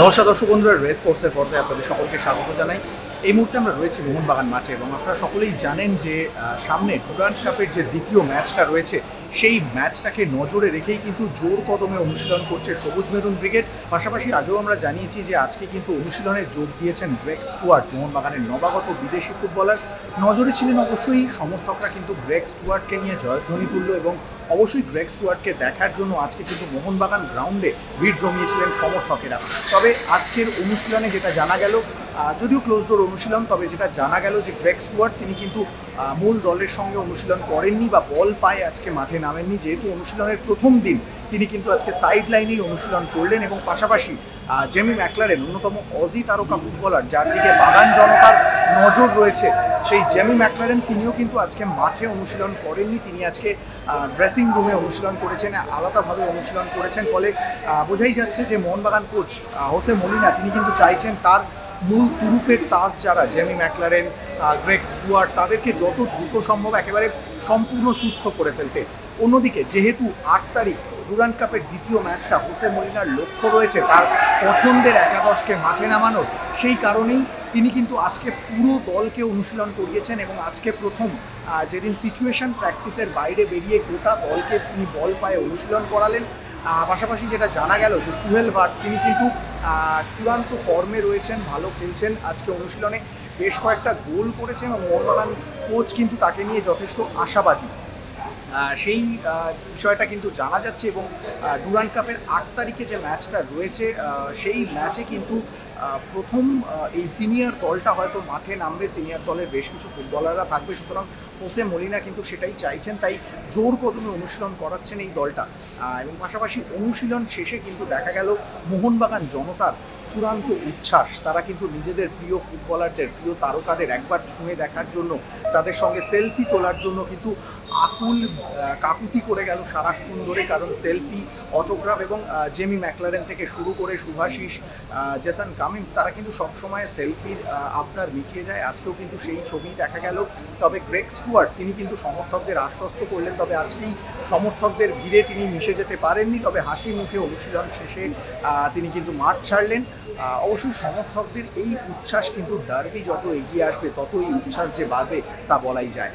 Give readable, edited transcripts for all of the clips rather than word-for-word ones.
নমস্কার দর্শক বন্ধুরা, রেস স্পোর্টসের পর্দায় আপনাদের সকলকে স্বাগত জানাই। এই মুহূর্তে আমরা রয়েছি মোহনবাগান মাঠে এবং আপনারা সকলেই জানেন যে সামনে ডুরান্ড কাপের যে দ্বিতীয় ম্যাচটা রয়েছে সেই ম্যাচটাকে নজরে রেখেই কিন্তু জোর কদমে অনুশীলন করছে সবুজ মেরুন ব্রিগেড। পাশাপাশি আগেও আমরা জানিয়েছি যে আজকে কিন্তু অনুশীলনে যোগ দিয়েছেন গ্রেগ স্টুয়ার্ট, মোহনবাগানের নবাগত বিদেশি ফুটবলার। নজরে ছিলেন অবশ্যই সমর্থকরা, কিন্তু গ্রেগ স্টুয়ার্টকে নিয়ে জয়ধ্বনি তুলল এবং অবশ্যই গ্রেগ স্টুয়ার্টকে দেখার জন্য আজকে কিন্তু মোহনবাগান গ্রাউন্ডে ভিড় জমিয়েছিলেন সমর্থকেরা। তবে আজকের অনুশীলনে যেটা জানা গেল, যদিও ক্লোজ ডোর অনুশীলন, তবে যেটা জানা গেল যে গ্রেগ স্টুয়ার্ট তিনি কিন্তু মূল দলের সঙ্গে অনুশীলন করেননি বা বল পায়ে আজকে মাঠে নামেননি। যেহেতু অনুশীলনের প্রথম দিন, তিনি কিন্তু আজকে সাইড লাইনেই অনুশীলন করলেন এবং পাশাপাশি জেমি ম্যাকলারেন, অন্যতম অজি তারকা ফুটবলার যার দিকে বাগান জনতার নজর রয়েছে, সেই জেমি ম্যাকলারেন তিনিও কিন্তু আজকে মাঠে অনুশীলন করেননি। তিনি আজকে ড্রেসিং রুমে অনুশীলন করেছেন, আলাদাভাবে অনুশীলন করেছেন। ফলে বোঝাই যাচ্ছে যে মোহনবাগান কোচ হোসে মলিনা তিনি কিন্তু চাইছেন তার মূল তুরুপের তাস যারা জেমি ম্যাকলারেন, গ্রেগ স্টুয়ার্ট, তাদেরকে যত দ্রুত সম্ভব একেবারে সম্পূর্ণ সুস্থ করে ফেলতে। অন্যদিকে যেহেতু 8 তারিখ ডুরান্ড কাপের দ্বিতীয় ম্যাচটা হোসে মলিনার লক্ষ্য রয়েছে তার পছন্দের একাদশকে মাঠে নামানোর, সেই কারণেই তিনি কিন্তু আজকে পুরো দলকে অনুশীলন করিয়েছেন এবং আজকে প্রথম যেদিন সিচুয়েশন প্র্যাকটিসের বাইরে বেরিয়ে গোটা দলকে তিনি বল পায়ে অনুশীলন করালেন। পাশাপাশি যেটা জানা গেল যে সুহেল ভাট তিনি কিন্তু চূড়ান্ত ফর্মে রয়েছেন, ভালো খেলছেন। আজকে অনুশীলনে বেশ কয়েকটা গোল করেছেন এবং মোহনবাগান কোচ কিন্তু তাকে নিয়ে যথেষ্ট আশাবাদী, সেই বিষয়টা কিন্তু জানা যাচ্ছে। এবং ডুরান্ড কাপের 8 তারিখে যে ম্যাচটা রয়েছে সেই ম্যাচে কিন্তু প্রথম এই সিনিয়র দলটা হয়তো মাঠে নামবে, সিনিয়র দলের বেশ কিছু ফুটবলাররা থাকবে। সুতরাং হোসে মলিনা কিন্তু সেটাই চাইছেন, তাই জোর কদমে অনুশীলন করাচ্ছেন এই দলটা। এবং পাশাপাশি অনুশীলন শেষে কিন্তু দেখা গেল মোহনবাগান জনতার চূড়ান্ত উচ্ছ্বাস। তারা কিন্তু নিজেদের প্রিয় ফুটবলারদের, প্রিয় তারকাদের একবার ছুঁয়ে দেখার জন্য, তাদের সঙ্গে সেলফি তোলার জন্য কিন্তু আকুল কাকুতি করে গেল সারাক্ষণ ধরে। কারণ সেলফি, অটোগ্রাফ এবং জেমি ম্যাকলারেন থেকে শুরু করে শুভাশিস, জেসন কামিন্স, তারা কিন্তু সবসময় সেলফির আবদার মিটিয়ে যায়। আজকেও কিন্তু সেই ছবি দেখা গেল। তবে গ্রেগ স্টুয়ার্ট তিনি কিন্তু সমর্থকদের আশ্বস্ত করলেন, তবে আজকেই সমর্থকদের ভিড়ে তিনি মিশে যেতে পারেননি। তবে হাসি মুখে অনুশীলন শেষে তিনি কিন্তু মাঠ ছাড়লেন। অবশ্যই সমর্থকদের এই উচ্ছ্বাস কিন্তু ডার্বি যত এগিয়ে আসবে তত এই উচ্ছ্বাস যে বাড়বে তা বলাই যায়।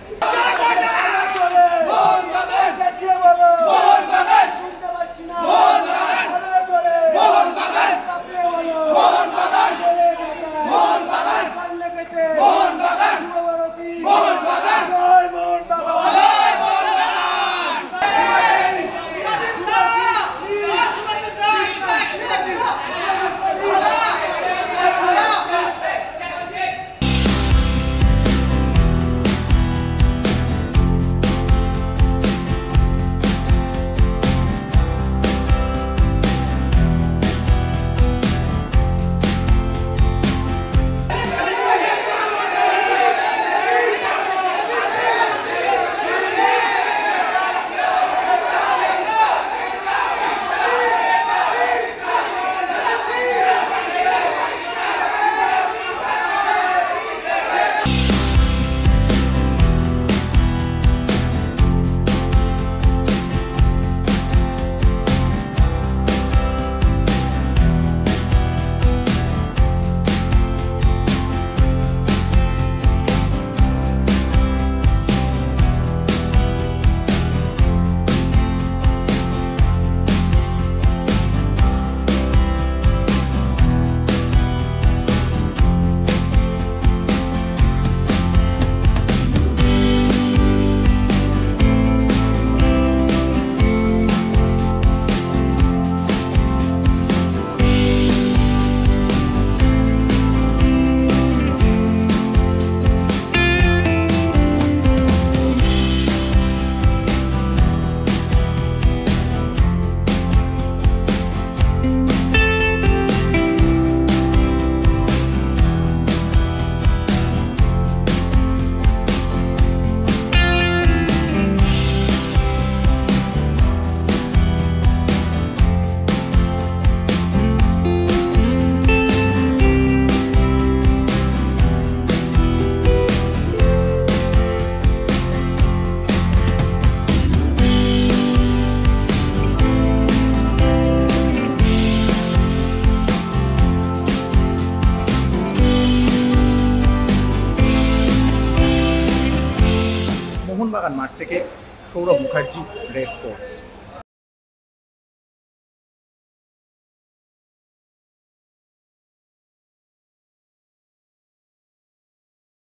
মোহনবাগান মাঠ থেকে সৌরভ মুখার্জি, রে স্পোর্টস।